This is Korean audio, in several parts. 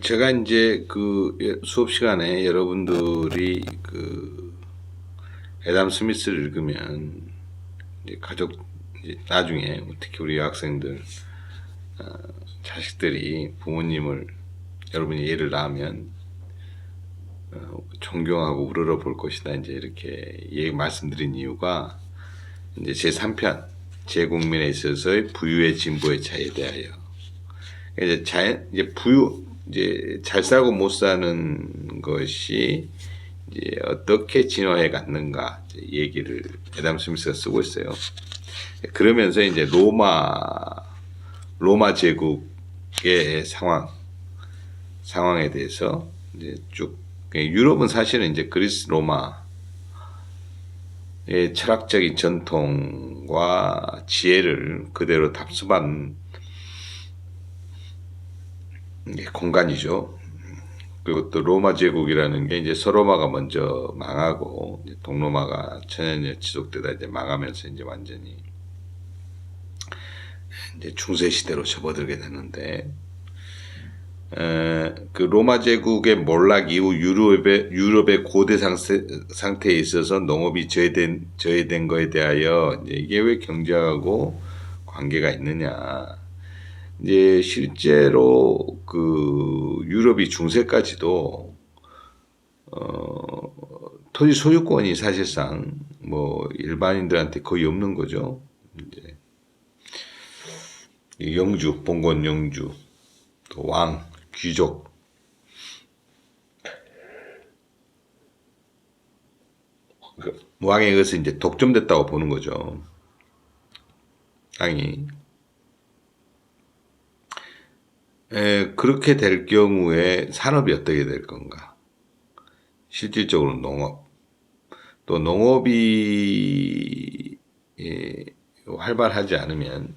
제가 이제 수업 시간에 여러분들이 애담 스미스를 읽으면 이제 이제 나중에 특히 우리 여학생들 자식들이 부모님을 여러분이 얘를 낳으면 존경하고 우러러 볼 것이다, 이제 이렇게 말씀드린 이유가 이제 제 3편 제국민에 있어서의 부유의 진보의 차이에 대하여 이제 이제 잘 살고 못 사는 것이 이제 어떻게 진화해 갔는가 얘기를 애담 스미스가 쓰고 있어요. 그러면서 이제 로마 제국의 상황에 대해서 이제 쭉, 유럽은 사실은 이제 그리스 로마의 철학적인 전통과 지혜를 그대로 답습한 공간이죠. 그리고 또 로마 제국이라는 게 이제 서로마가 먼저 망하고 이제 동로마가 천년여 지속되다 이제 망하면서 이제 완전히 이제 중세 시대로 접어들게 되는데, 그 로마 제국의 몰락 이후 유럽의 고대 상태에 있어서 농업이 저해된 거에 대하여 이제 이게 왜 경제하고 관계가 있느냐. 이제 실제로 유럽이 중세까지도 토지 소유권이 사실상 뭐 일반인들한테 거의 없는 거죠. 이제 영주, 봉건 영주, 또 왕, 귀족, 왕의 것은 이제 독점됐다고 보는 거죠. 땅이. 그렇게 될 경우에 산업이 어떻게 될 건가? 실질적으로 농업. 또 농업이 활발하지 않으면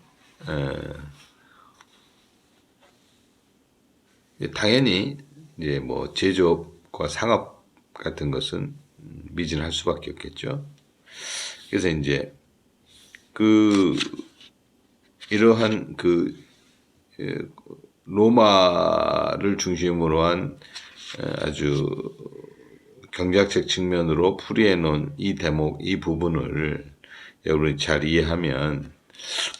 당연히 이제 뭐 제조업과 상업 같은 것은 미진할 수밖에 없겠죠. 그래서 이제 이러한 로마를 중심으로 한 아주 경제학적 측면으로 풀이해 놓은 이 대목, 이 부분을 여러분이 잘 이해하면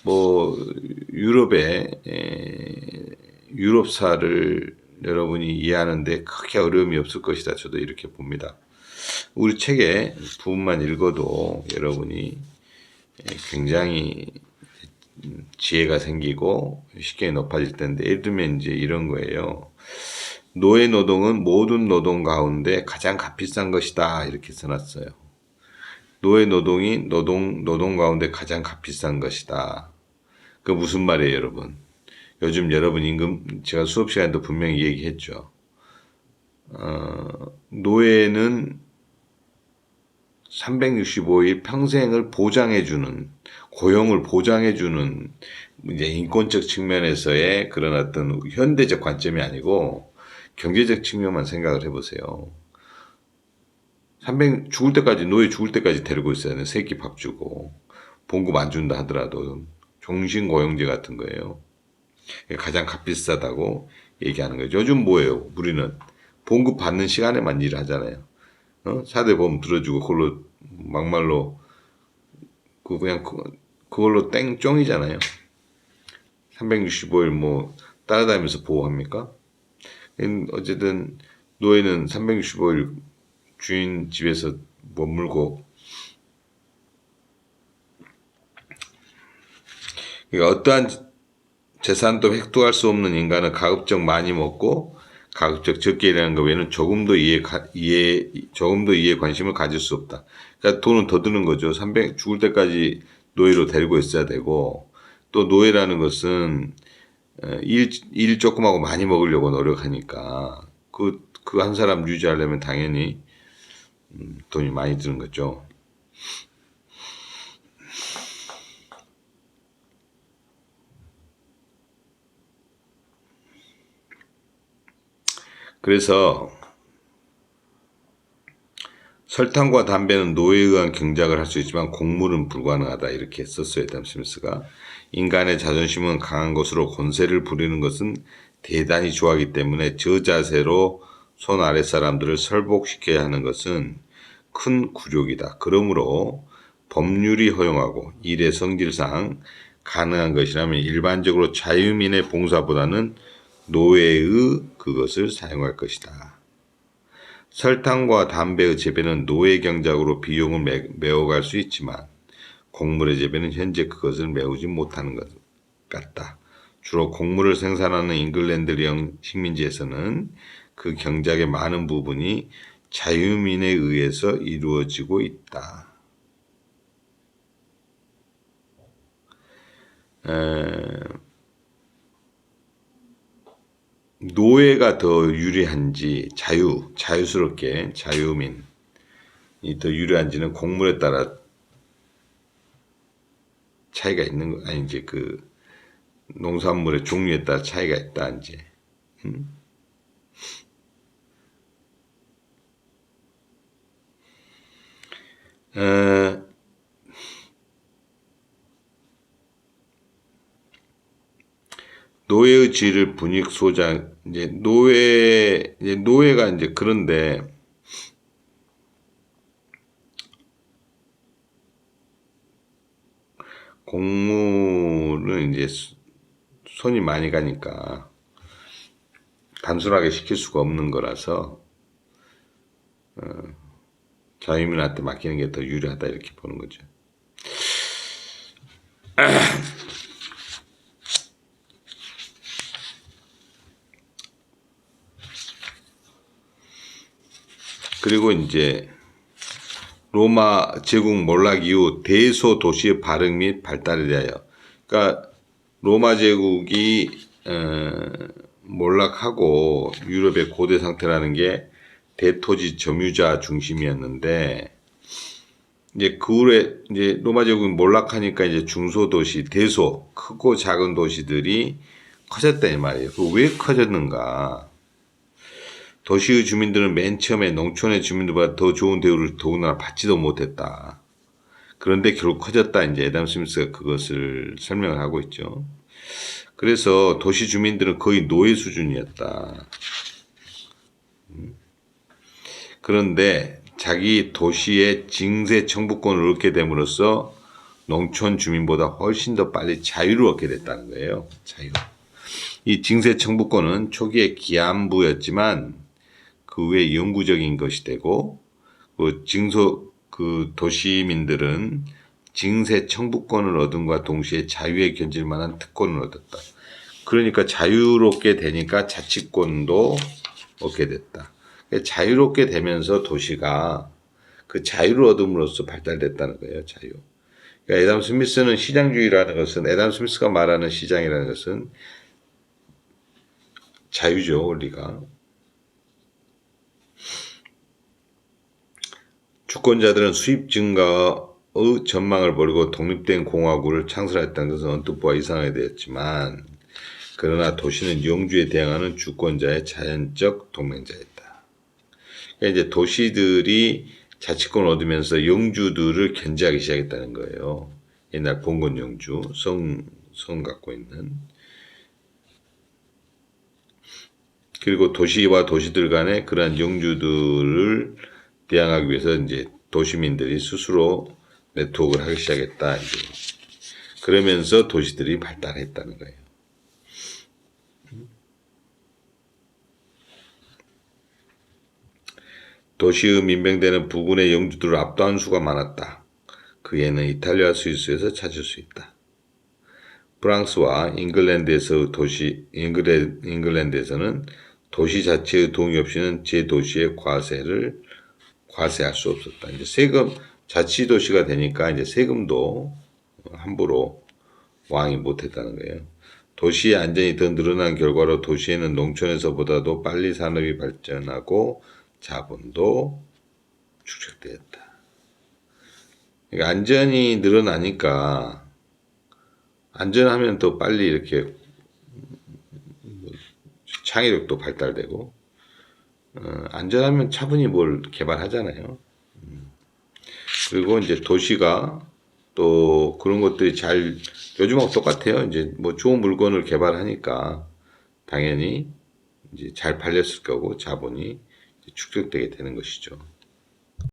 뭐 유럽사를 여러분이 이해하는데 크게 어려움이 없을 것이다. 저도 이렇게 봅니다. 우리 책의 부분만 읽어도 여러분이 굉장히 지혜가 생기고 쉽게 높아질 텐데, 예를 들면 이제 이런 거예요. 노예 노동은 모든 노동 가운데 가장 값비싼 것이다, 이렇게 써놨어요. 노예 노동이 노동 가운데 가장 값비싼 것이다. 그 무슨 말이에요, 여러분? 요즘 여러분 임금, 제가 수업 시간에도 분명히 얘기했죠. 노예는 365일 평생을 보장해주는, 고용을 보장해주는 이제 인권적 측면에서의 그런 어떤 현대적 관점이 아니고 경제적 측면만 생각을 해보세요. 노예 죽을 때까지 데리고 있어야 돼. 새끼 밥 주고. 봉급 안 준다 하더라도 종신고용제 같은 거예요. 가장 값비싸다고 얘기하는 거죠. 요즘 뭐예요? 우리는 봉급 받는 시간에만 일을 하잖아요. 사대보험 들어주고 그걸로 막말로 그걸로 땡쫑이잖아요. 365일 뭐 따라다니면서 보호합니까? 어쨌든 노예는 365일 주인 집에서 머물고, 그러니까 어떠한 재산도 획득할 수 없는 인간은 가급적 많이 먹고 가급적 적게 일하는 것 외에는 조금도 이해에 관심을 가질 수 없다. 그러니까 돈은 더 드는 거죠. 죽을 때까지 노예로 데리고 있어야 되고, 또 노예라는 것은 일 조금 하고 많이 먹으려고 노력하니까 그 한 사람 유지하려면 당연히 돈이 많이 드는 거죠. 그래서 설탕과 담배는 노예에 의한 경작을 할 수 있지만 곡물은 불가능하다, 이렇게 썼어요. 애담 스미스가. 인간의 자존심은 강한 것으로 권세를 부리는 것은 대단히 좋아하기 때문에 저 자세로 손 아래 사람들을 설복시켜야 하는 것은 큰 굴욕이다. 그러므로 법률이 허용하고 일의 성질상 가능한 것이라면 일반적으로 자유민의 봉사보다는 노예의 그것을 사용할 것이다. 설탕과 담배의 재배는 노예 경작으로 비용을 메워갈 수 있지만 곡물의 재배는 현재 그것을 메우지 못하는 것 같다. 주로 곡물을 생산하는 잉글랜드령 식민지에서는 그 경작의 많은 부분이 자유민에 의해서 이루어지고 있다. 노예가 더 유리한지 자유스럽게 자유민이 더 유리한지는 곡물에 따라 차이가 있는 거 아니 이제 그 농산물의 종류에 따라 차이가 있다 이제. 노예의 지위를 분익 소장 이제 노예가 이제 그런데 곡물은 이제 손이 많이 가니까 단순하게 시킬 수가 없는 거라서 자유민한테 맡기는 게 더 유리하다 이렇게 보는 거죠. 그리고 이제 로마 제국 몰락 이후 대소 도시의 발흥 및 발달에 대하여, 그러니까 로마 제국이 몰락하고 유럽의 고대 상태라는 게 대토지 점유자 중심이었는데, 이제 그 후에 이제 로마 제국이 몰락하니까 이제 중소도시, 대소, 크고 작은 도시들이 커졌다 이 말이에요. 그 왜 커졌는가? 도시의 주민들은 맨 처음에 농촌의 주민들보다 더 좋은 대우를 더군다나 받지도 못했다. 그런데 결국 커졌다. 이제 애담 스미스가 그것을 설명을 하고 있죠. 그래서 도시 주민들은 거의 노예 수준이었다. 그런데 자기 도시의 징세 청구권을 얻게 됨으로써 농촌 주민보다 훨씬 더 빨리 자유를 얻게 됐다는 거예요. 자유. 이 징세 청구권은 초기에 기한부였지만 그 후에 영구적인 것이 되고, 그 도시민들은 징세 청구권을 얻음과 동시에 자유에 견질 만한 특권을 얻었다. 그러니까 자유롭게 되니까 자치권도 얻게 됐다. 자유롭게 되면서 도시가 그 자유를 얻음으로써 발달됐다는 거예요. 자유. 그러니까 애담 스미스는 시장주의라는 것은, 애담 스미스가 말하는 시장이라는 것은 자유죠, 원리가. 주권자들은 수입 증가의 전망을 벌이고 독립된 공화국을 창설했다는 것은 언뜻 보아 이상하게 되었지만, 그러나 도시는 영주에 대항하는 주권자의 자연적 동맹자였다. 그러니까 이제 도시들이 자치권을 얻으면서 영주들을 견제하기 시작했다는 거예요. 옛날 봉건 영주, 성 갖고 있는. 그리고 도시와 도시들 간에 그러한 영주들을 대항하기 위해서 이제 도시민들이 스스로 네트워크를 하기 시작했다. 이제. 그러면서 도시들이 발달했다는 거예요. 도시의 민병대는 부군의 영주들을 압도한 수가 많았다. 그 예는 이탈리아 스위스에서 찾을 수 있다. 프랑스와 잉글랜드에서는 도시 자체의 동의 없이는 제 도시의 과세할 수 없었다. 이제 세금, 자치도시가 되니까 이제 세금도 함부로 왕이 못했다는 거예요. 도시의 안전이 더 늘어난 결과로 도시에는 농촌에서보다도 빨리 산업이 발전하고 자본도 축적되었다. 그러니까 안전이 늘어나니까, 안전하면 더 빨리 이렇게 창의력도 발달되고, 안전하면 차분히 뭘 개발하잖아요. 그리고 이제 도시가 또 그런 것들이 요즘하고 똑같아요. 이제 뭐 좋은 물건을 개발하니까 당연히 이제 잘 팔렸을 거고 자본이 이제 축적되게 되는 것이죠.